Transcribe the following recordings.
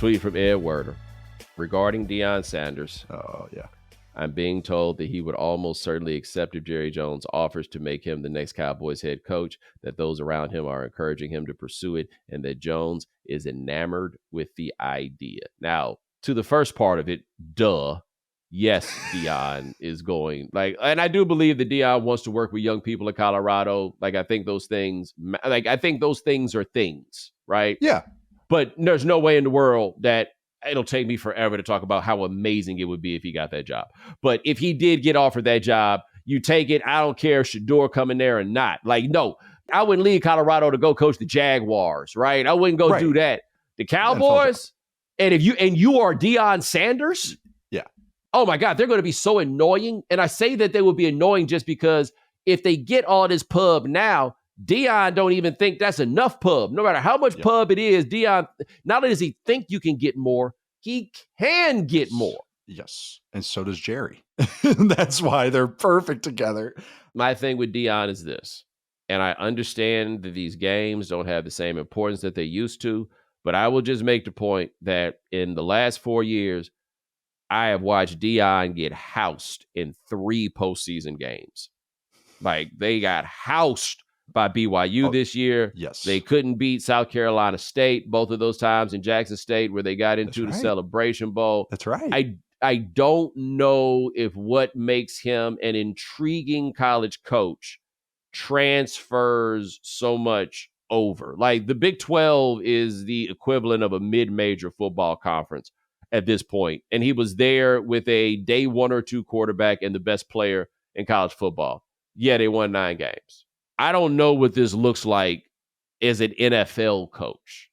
Tweet from Ed Werder. Regarding Deion Sanders. Oh, yeah. I'm being told that he would almost certainly accept if Jerry Jones offers to make him the next Cowboys head coach, that those around him are encouraging him to pursue it, and that Jones is enamored with the idea. Now, to the first part of it, duh. Yes, Deion is going. And I do believe that Deion wants to work with young people in Colorado. I think those things, are things, right? Yeah. But there's no way in the world that it'll take me forever to talk about how amazing it would be if he got that job. But if he did get offered that job, you take it. I don't care if Shador coming there or not. No, I wouldn't leave Colorado to go coach the Jaguars, right? I wouldn't go do that. The Cowboys, and you are Deion Sanders. Yeah. Oh my God, they're going to be so annoying. And I say that they would be annoying just because if they get all this pub now, Deion don't even think that's enough pub. No matter how much pub it is, Deion, not only does he think you can get more, he can get more. Yes. And so does Jerry. That's why they're perfect together. My thing with Deion is this, and I understand that these games don't have the same importance that they used to, but I will just make the point that in the last 4 years, I have watched Deion get housed in 3 postseason games. They got housed by BYU this year. Yes. They couldn't beat South Carolina State both of those times in Jackson State where they got into the Celebration Bowl. That's right. I don't know if what makes him an intriguing college coach transfers so much over. The Big 12 is the equivalent of a mid-major football conference at this point. And he was there with a day 1 or 2 quarterback and the best player in college football. Yeah, they won 9 games. I don't know what this looks like as an NFL coach.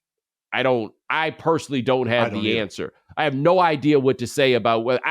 I personally don't have the answer. I have no idea what to say about whether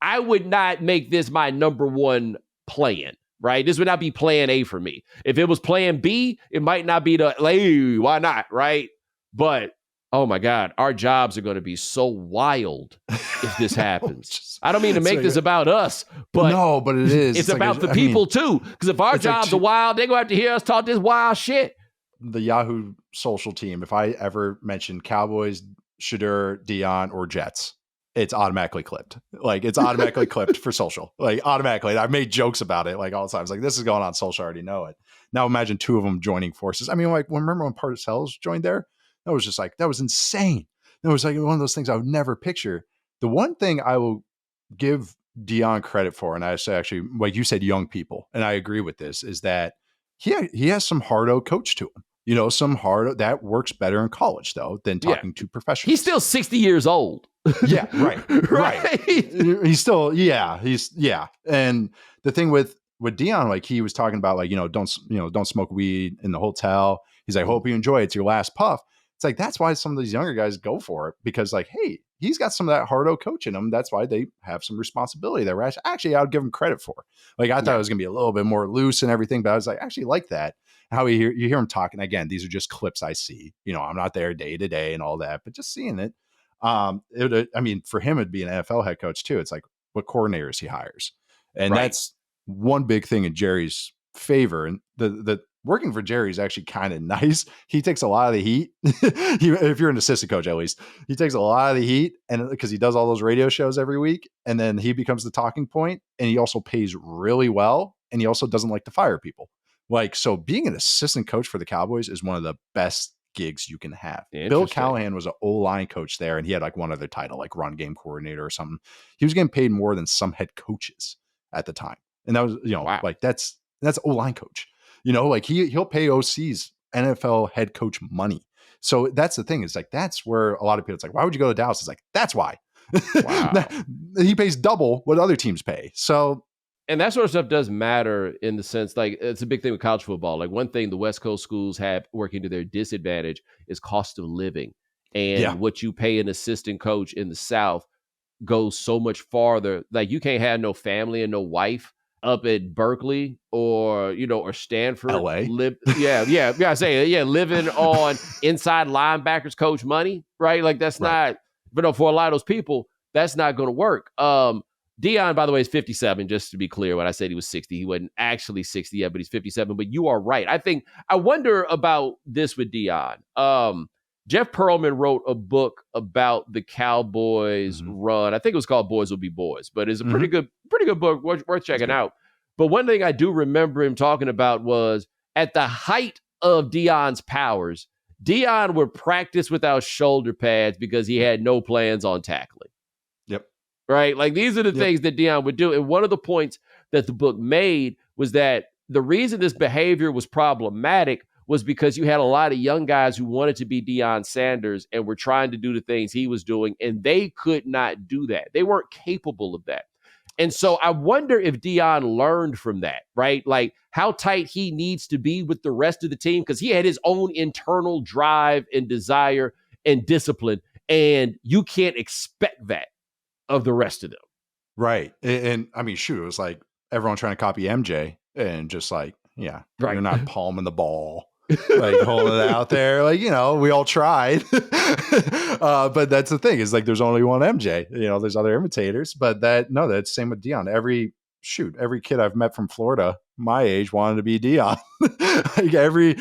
I would not make this my number 1 plan, right? This would not be plan A for me. If it was plan B, it might not be hey, why not, right? But oh my God, our jobs are going to be so wild if this happens. I don't mean to make this about us, but no, but it is. It's about the people too. Because if our jobs are wild, they're going to have to hear us talk this wild shit. The Yahoo social team, if I ever mention Cowboys, Shador, Deion, or Jets, it's automatically clipped. It's automatically clipped for social. Automatically. I've made jokes about it all the time. It's this is going on social. I already know it. Now imagine 2 of them joining forces. I mean, remember when Parcells joined there? That was just that was insane. That was one of those things I would never picture. The one thing I will give Deion credit for, and I say actually, like you said, young people, and I agree with this, is that he has some hardo coach to him. Some hard that works better in college though than talking to professionals. He's still 60 years old. Yeah, right. Right. He's still, And the thing with Deion, he was talking about don't smoke weed in the hotel. He's like, hope you enjoy it. It's your last puff. It's that's why some of these younger guys go for it because hey, he's got some of that hardo coach in him. That's why they have some responsibility there. Actually, I would give him credit for. I thought it was going to be a little bit more loose and everything, but I was actually like that. How you hear him talking again. These are just clips I see. I'm not there day to day and all that, but just seeing it. For him, it'd be an NFL head coach too. It's what coordinators he hires, and that's one big thing in Jerry's favor. And the working for Jerry is actually kind of nice. He takes a lot of the heat. If you're an assistant coach, at least he takes a lot of the heat, and because he does all those radio shows every week, and then he becomes the talking point. And he also pays really well, and he also doesn't like to fire people. So being an assistant coach for the Cowboys is one of the best gigs you can have. Bill Callahan was an O-line coach there, and he had one other title, run game coordinator or something. He was getting paid more than some head coaches at the time. And that was, wow. That's O-line coach. He'll pay OCs NFL head coach money. So that's the thing. It's that's where a lot of people, it's why would you go to Dallas? It's that's why. Wow. He pays double what other teams pay. So, and that sort of stuff does matter in the sense, it's a big thing with college football. One thing the West Coast schools have working to their disadvantage is cost of living. And what you pay an assistant coach in the South goes so much farther. You can't have no family and no wife up at Berkeley or Stanford. LA. Living on inside linebackers coach money, right? That's not, but for a lot of those people, that's not going to work. Deion, by the way, is 57, just to be clear. When I said he was 60, he wasn't actually 60 yet, but he's 57. But you are right. I wonder about this with Deion. Jeff Pearlman wrote a book about the Cowboys run. I think it was called Boys Will Be Boys, but it's a pretty good book, worth checking out. But one thing I do remember him talking about was at the height of Deion's powers, Deion would practice without shoulder pads because he had no plans on tackling. Yep. Right? Like these are the things that Deion would do. And one of the points that the book made was that the reason this behavior was problematic was because you had a lot of young guys who wanted to be Deion Sanders and were trying to do the things he was doing, and they could not do that. They weren't capable of that. And so I wonder if Deion learned from that, right? Like how tight he needs to be with the rest of the team, because he had his own internal drive and desire and discipline, and you can't expect that of the rest of them. Right. And I mean, shoot, it was like everyone trying to copy MJ and just like, you're not palming the ball, like holding it out there. Like, we all tried. But that's the thing is like, there's only one MJ, there's other imitators, but that's same with Deion. Every kid I've met from Florida, my age, wanted to be Deion. Like every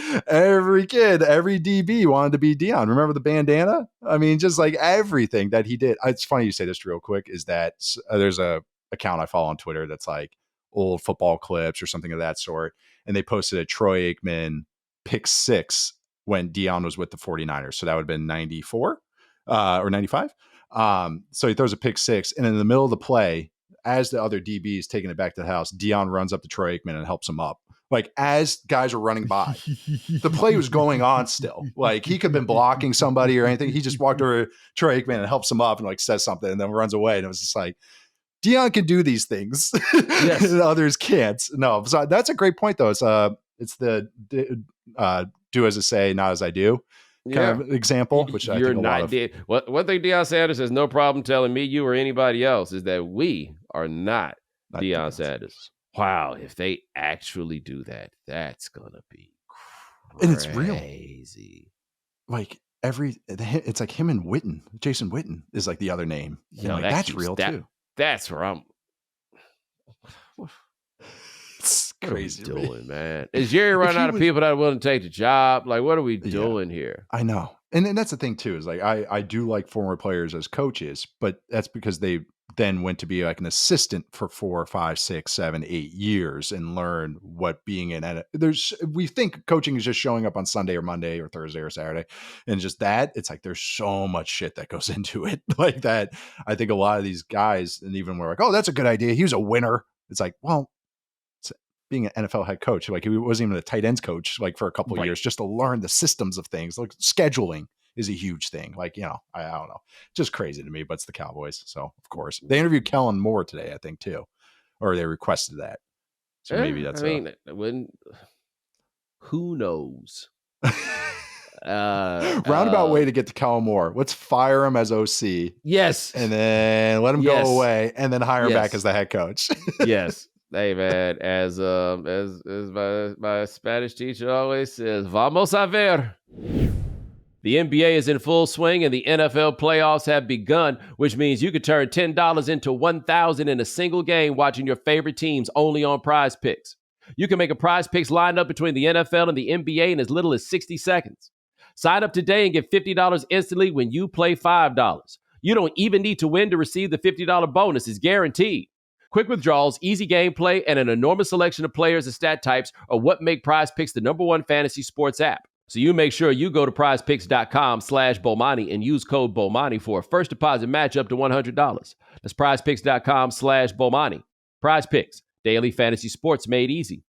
kid, every DB wanted to be Deion. Remember the bandana? I mean, just like everything that he did. It's funny you say this real quick is that there's a account I follow on Twitter that's like old football clips or something of that sort. And they posted a Troy Aikman pick 6 when Deion was with the 49ers. So that would have been 94 or 95. So he throws a pick 6, and in the middle of the play, as the other DB is taking it back to the house, Deion runs up to Troy Aikman and helps him up. Like as guys are running by, the play was going on still. Like he could have been blocking somebody or anything. He just walked over to Troy Aikman and helps him up and like says something and then runs away. And it was just like, Deion can do these things. Yes. And others can't. No, so that's a great point though. It's the do as I say, not as I do kind of example, which I think a lot of. One thing Deion Sanders has no problem telling me, you, or anybody else is that we are not Deion Sanders. Wow, if they actually do that, that's gonna be crazy. And it's real. Like it's like him and Witten. Jason Witten is like the other name. Like, that's real too. That's where I'm. It's crazy. What are we doing, man? Is Jerry running out of people that are willing to take the job? Like, what are we doing here? I know. And that's the thing too, is like, I do like former players as coaches, but that's because they then went to be like an assistant for 4, 5, 6, 7, 8 years and learn what being in. We think coaching is just showing up on Sunday or Monday or Thursday or Saturday. And just that, it's like, there's so much shit that goes into it like that. I think a lot of these guys, and even we're like, oh, that's a good idea. He was a winner. It's like, well, being an NFL head coach, like he wasn't even a tight ends coach, like for a couple of years, just to learn the systems of things. Like scheduling is a huge thing. Like, I don't know, just crazy to me, but it's the Cowboys. So of course they interviewed Kellen Moore today, I think too, or they requested that. So maybe that's, who knows? Roundabout way to get to Kellen Moore. Let's fire him as OC. Yes. And then let him go away and then hire him back as the head coach. Yes. Hey man, as my Spanish teacher always says, vamos a ver. The NBA is in full swing and the NFL playoffs have begun, which means you could turn $10 into $1,000 in a single game watching your favorite teams only on Prize Picks. You can make a Prize Picks lineup between the NFL and the NBA in as little as 60 seconds. Sign up today and get $50 instantly when you play $5. You don't even need to win to receive the $50 bonus. It's guaranteed. Quick withdrawals, easy gameplay, and an enormous selection of players and stat types are what make Prize Picks the #1 fantasy sports app. So you make sure you go to prizepicks.com/Bomani and use code Bomani for a first deposit match up to $100. That's prizepicks.com/Bomani. Prize Picks, daily fantasy sports made easy.